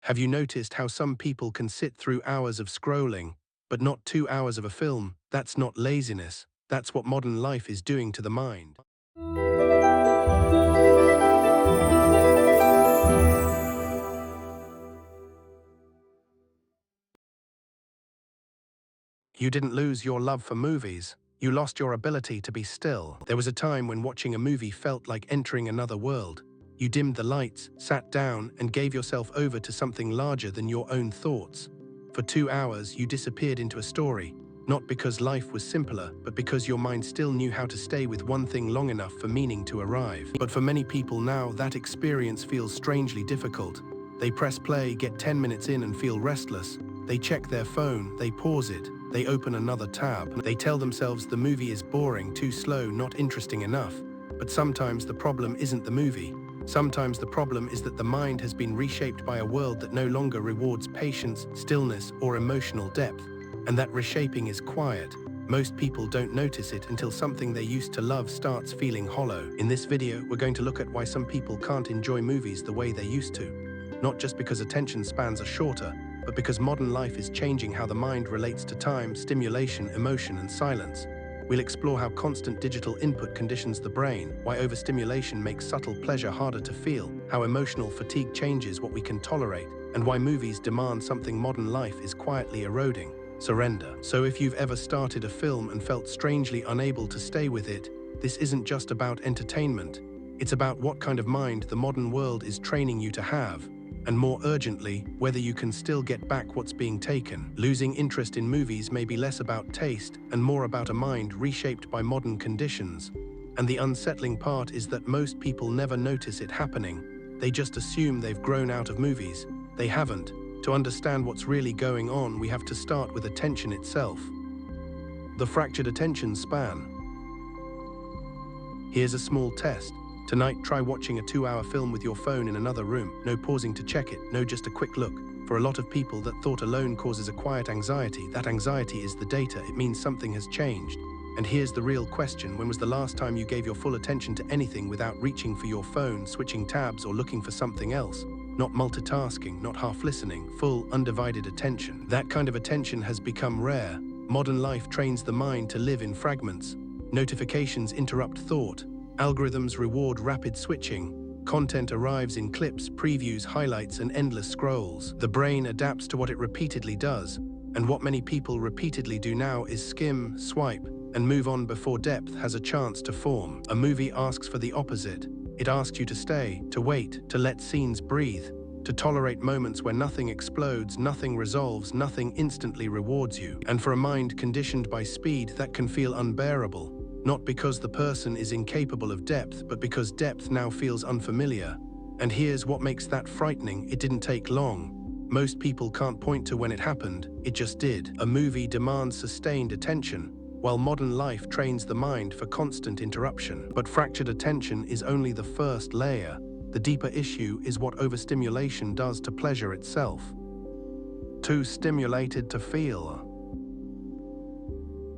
Have you noticed how some people can sit through hours of scrolling, but not 2 hours of a film? That's not laziness. That's what modern life is doing to the mind. You didn't lose your love for movies. You lost your ability to be still. There was a time when watching a movie felt like entering another world. You dimmed the lights, sat down, and gave yourself over to something larger than your own thoughts. For 2 hours, you disappeared into a story, not because life was simpler, but because your mind still knew how to stay with one thing long enough for meaning to arrive. But for many people now, that experience feels strangely difficult. They press play, get 10 minutes in, and feel restless. They check their phone, they pause it, they open another tab. They tell themselves the movie is boring, too slow, not interesting enough. But sometimes the problem isn't the movie. Sometimes the problem is that the mind has been reshaped by a world that no longer rewards patience, stillness, or emotional depth. And that reshaping is quiet. Most people don't notice it until something they used to love starts feeling hollow. In this video, we're going to look at why some people can't enjoy movies the way they used to. Not just because attention spans are shorter, but because modern life is changing how the mind relates to time, stimulation, emotion, and silence. We'll explore how constant digital input conditions the brain, why overstimulation makes subtle pleasure harder to feel, how emotional fatigue changes what we can tolerate, and why movies demand something modern life is quietly eroding: surrender. So if you've ever started a film and felt strangely unable to stay with it, this isn't just about entertainment. It's about what kind of mind the modern world is training you to have. And more urgently, whether you can still get back what's being taken. Losing interest in movies may be less about taste and more about a mind reshaped by modern conditions. And the unsettling part is that most people never notice it happening. They just assume they've grown out of movies. They haven't. To understand what's really going on, we have to start with attention itself. The fractured attention span. Here's a small test. Tonight, try watching a 2-hour film with your phone in another room. No pausing to check it, no just a quick look. For a lot of people, that thought alone causes a quiet anxiety. That anxiety is the data. It means something has changed. And here's the real question: when was the last time you gave your full attention to anything without reaching for your phone, switching tabs, or looking for something else? Not multitasking, not half listening, full, undivided attention. That kind of attention has become rare. Modern life trains the mind to live in fragments. Notifications interrupt thought. Algorithms reward rapid switching. Content arrives in clips, previews, highlights, and endless scrolls. The brain adapts to what it repeatedly does, and what many people repeatedly do now is skim, swipe, and move on before depth has a chance to form. A movie asks for the opposite. It asks you to stay, to wait, to let scenes breathe, to tolerate moments where nothing explodes, nothing resolves, nothing instantly rewards you. And for a mind conditioned by speed, that can feel unbearable. Not because the person is incapable of depth, but because depth now feels unfamiliar. And here's what makes that frightening: it didn't take long. Most people can't point to when it happened, it just did. A movie demands sustained attention, while modern life trains the mind for constant interruption. But fractured attention is only the first layer. The deeper issue is what overstimulation does to pleasure itself. Too stimulated to feel.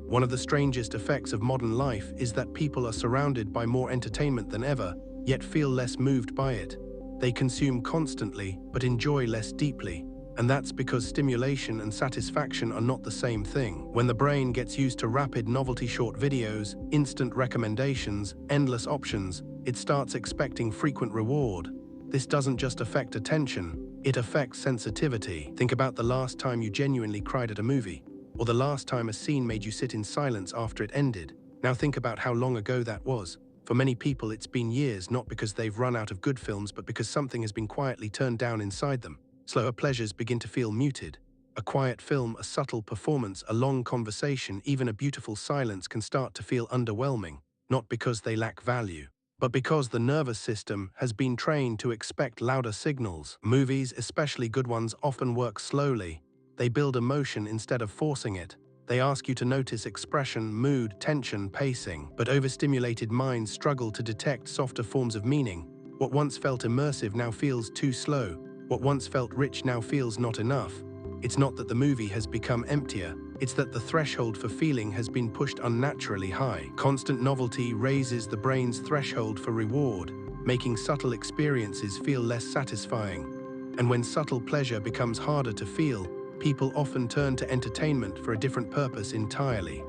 One of the strangest effects of modern life is that people are surrounded by more entertainment than ever, yet feel less moved by it. They consume constantly, but enjoy less deeply. And that's because stimulation and satisfaction are not the same thing. When the brain gets used to rapid novelty short videos, instant recommendations, endless options, it starts expecting frequent reward. This doesn't just affect attention, it affects sensitivity. Think about the last time you genuinely cried at a movie, or the last time a scene made you sit in silence after it ended. Now think about how long ago that was. For many people, it's been years, not because they've run out of good films, but because something has been quietly turned down inside them. Slower pleasures begin to feel muted. A quiet film, a subtle performance, a long conversation, even a beautiful silence can start to feel underwhelming, not because they lack value, but because the nervous system has been trained to expect louder signals. Movies, especially good ones, often work slowly. They build emotion instead of forcing it. They ask you to notice expression, mood, tension, pacing. But overstimulated minds struggle to detect softer forms of meaning. What once felt immersive now feels too slow. What once felt rich now feels not enough. It's not that the movie has become emptier, it's that the threshold for feeling has been pushed unnaturally high. Constant novelty raises the brain's threshold for reward, making subtle experiences feel less satisfying. And when subtle pleasure becomes harder to feel, people often turn to entertainment for a different purpose entirely.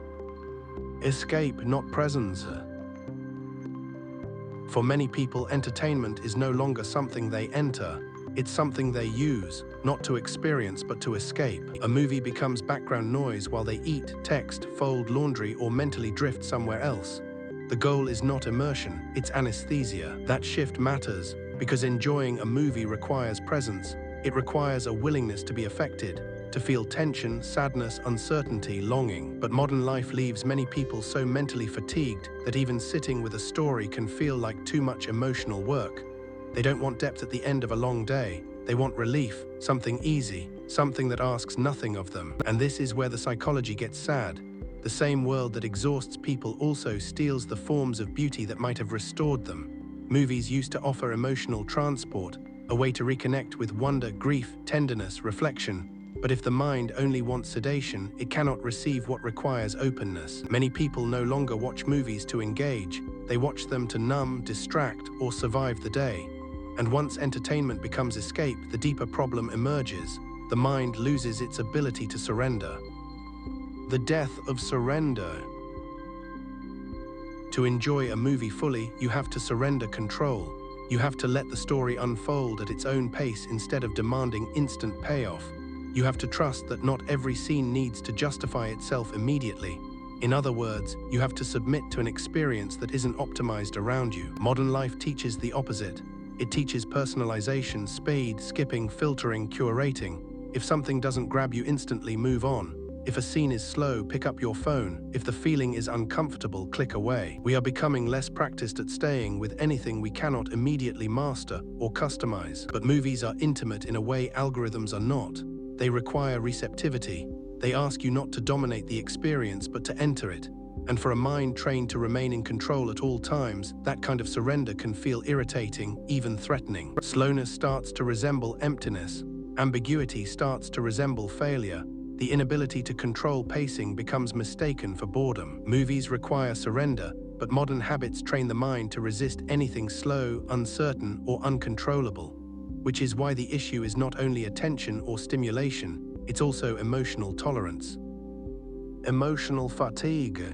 Escape, not presence. For many people, entertainment is no longer something they enter. It's something they use, not to experience but to escape. A movie becomes background noise while they eat, text, fold laundry, or mentally drift somewhere else. The goal is not immersion, it's anesthesia. That shift matters, because enjoying a movie requires presence. It requires a willingness to be affected, to feel tension, sadness, uncertainty, longing. But modern life leaves many people so mentally fatigued that even sitting with a story can feel like too much emotional work. They don't want depth at the end of a long day. They want relief, something easy, something that asks nothing of them. And this is where the psychology gets sad. The same world that exhausts people also steals the forms of beauty that might have restored them. Movies used to offer emotional transport, a way to reconnect with wonder, grief, tenderness, reflection. But if the mind only wants sedation, it cannot receive what requires openness. Many people no longer watch movies to engage. They watch them to numb, distract, or survive the day. And once entertainment becomes escape, the deeper problem emerges. The mind loses its ability to surrender. The death of surrender. To enjoy a movie fully, you have to surrender control. You have to let the story unfold at its own pace instead of demanding instant payoff. You have to trust that not every scene needs to justify itself immediately. In other words, you have to submit to an experience that isn't optimized around you. Modern life teaches the opposite. It teaches personalization, speed, skipping, filtering, curating. If something doesn't grab you instantly, move on. If a scene is slow, pick up your phone. If the feeling is uncomfortable, click away. We are becoming less practiced at staying with anything we cannot immediately master or customize. But movies are intimate in a way algorithms are not. They require receptivity. They ask you not to dominate the experience, but to enter it. And for a mind trained to remain in control at all times, that kind of surrender can feel irritating, even threatening. Slowness starts to resemble emptiness. Ambiguity starts to resemble failure. The inability to control pacing becomes mistaken for boredom. Movies require surrender, but modern habits train the mind to resist anything slow, uncertain, or uncontrollable. Which is why the issue is not only attention or stimulation, it's also emotional tolerance. Emotional fatigue.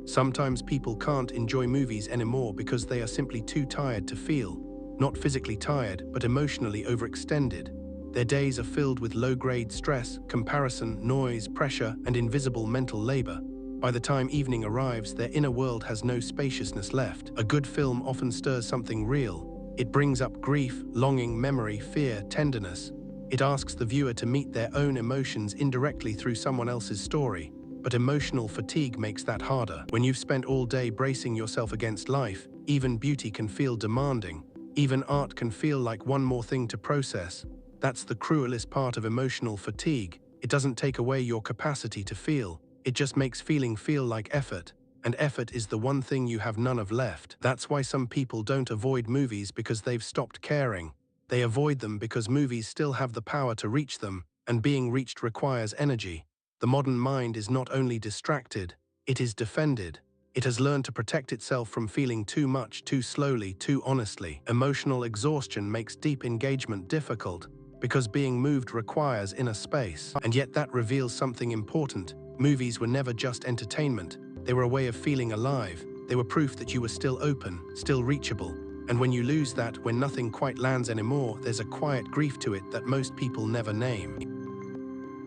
Sometimes people can't enjoy movies anymore because they are simply too tired to feel. Not physically tired, but emotionally overextended. Their days are filled with low-grade stress, comparison, noise, pressure, and invisible mental labor. By the time evening arrives, their inner world has no spaciousness left. A good film often stirs something real. It brings up grief, longing, memory, fear, tenderness. It asks the viewer to meet their own emotions indirectly through someone else's story. But emotional fatigue makes that harder. When you've spent all day bracing yourself against life, even beauty can feel demanding. Even art can feel like one more thing to process. That's the cruelest part of emotional fatigue. It doesn't take away your capacity to feel. It just makes feeling feel like effort. And effort is the one thing you have none of left. That's why some people don't avoid movies because they've stopped caring. They avoid them because movies still have the power to reach them, and being reached requires energy. The modern mind is not only distracted, it is defended. It has learned to protect itself from feeling too much, too slowly, too honestly. Emotional exhaustion makes deep engagement difficult, because being moved requires inner space. And yet that reveals something important. Movies were never just entertainment. They were a way of feeling alive. They were proof that you were still open, still reachable. And when you lose that, when nothing quite lands anymore, there's a quiet grief to it that most people never name.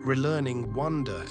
Relearning wonder.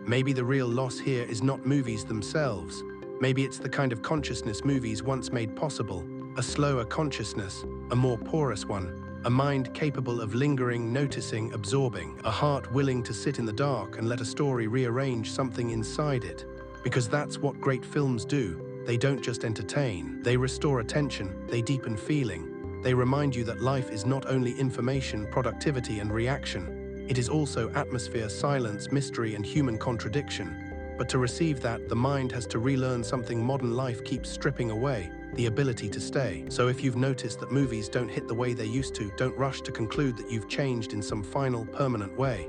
Maybe the real loss here is not movies themselves. Maybe it's the kind of consciousness movies once made possible. A slower consciousness, a more porous one. A mind capable of lingering, noticing, absorbing. A heart willing to sit in the dark and let a story rearrange something inside it. Because that's what great films do. They don't just entertain. They restore attention. They deepen feeling. They remind you that life is not only information, productivity, and reaction. It is also atmosphere, silence, mystery, and human contradiction. But to receive that, the mind has to relearn something modern life keeps stripping away. The ability to stay. So if you've noticed that movies don't hit the way they used to, don't rush to conclude that you've changed in some final, permanent way.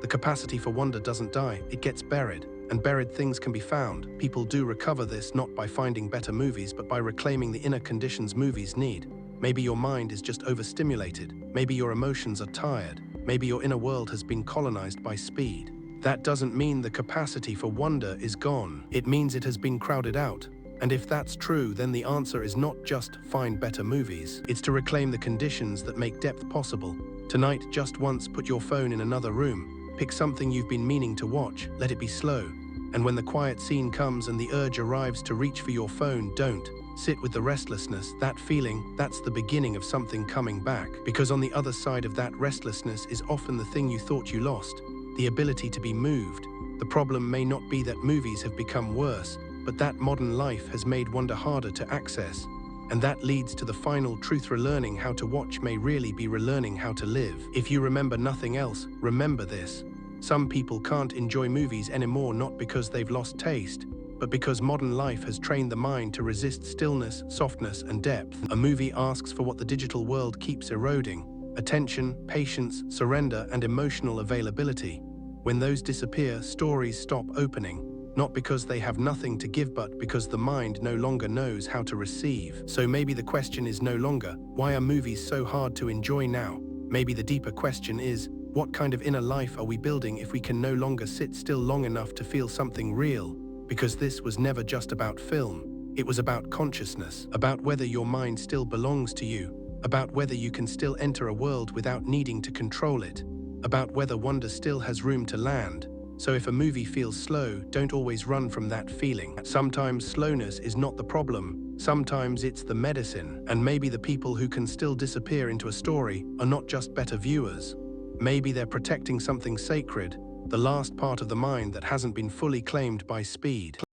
The capacity for wonder doesn't die, it gets buried. And buried things can be found. People do recover this not by finding better movies, but by reclaiming the inner conditions movies need. Maybe your mind is just overstimulated. Maybe your emotions are tired. Maybe your inner world has been colonized by speed. That doesn't mean the capacity for wonder is gone. It means it has been crowded out. And if that's true, then the answer is not just find better movies. It's to reclaim the conditions that make depth possible. Tonight, just once, put your phone in another room. Pick something you've been meaning to watch. Let it be slow. And when the quiet scene comes and the urge arrives to reach for your phone, don't. Sit with the restlessness, that feeling. That's the beginning of something coming back. Because on the other side of that restlessness is often the thing you thought you lost, the ability to be moved. The problem may not be that movies have become worse, but that modern life has made wonder harder to access. And that leads to the final truth: relearning how to watch may really be relearning how to live. If you remember nothing else, remember this. Some people can't enjoy movies anymore not because they've lost taste, but because modern life has trained the mind to resist stillness, softness, and depth. A movie asks for what the digital world keeps eroding: attention, patience, surrender, and emotional availability. When those disappear, stories stop opening. Not because they have nothing to give, but because the mind no longer knows how to receive. So maybe the question is no longer, why are movies so hard to enjoy now? Maybe the deeper question is, what kind of inner life are we building if we can no longer sit still long enough to feel something real? Because this was never just about film. It was about consciousness, about whether your mind still belongs to you, about whether you can still enter a world without needing to control it, about whether wonder still has room to land. So if a movie feels slow, don't always run from that feeling. Sometimes slowness is not the problem. Sometimes it's the medicine. And maybe the people who can still disappear into a story are not just better viewers. Maybe they're protecting something sacred, the last part of the mind that hasn't been fully claimed by speed.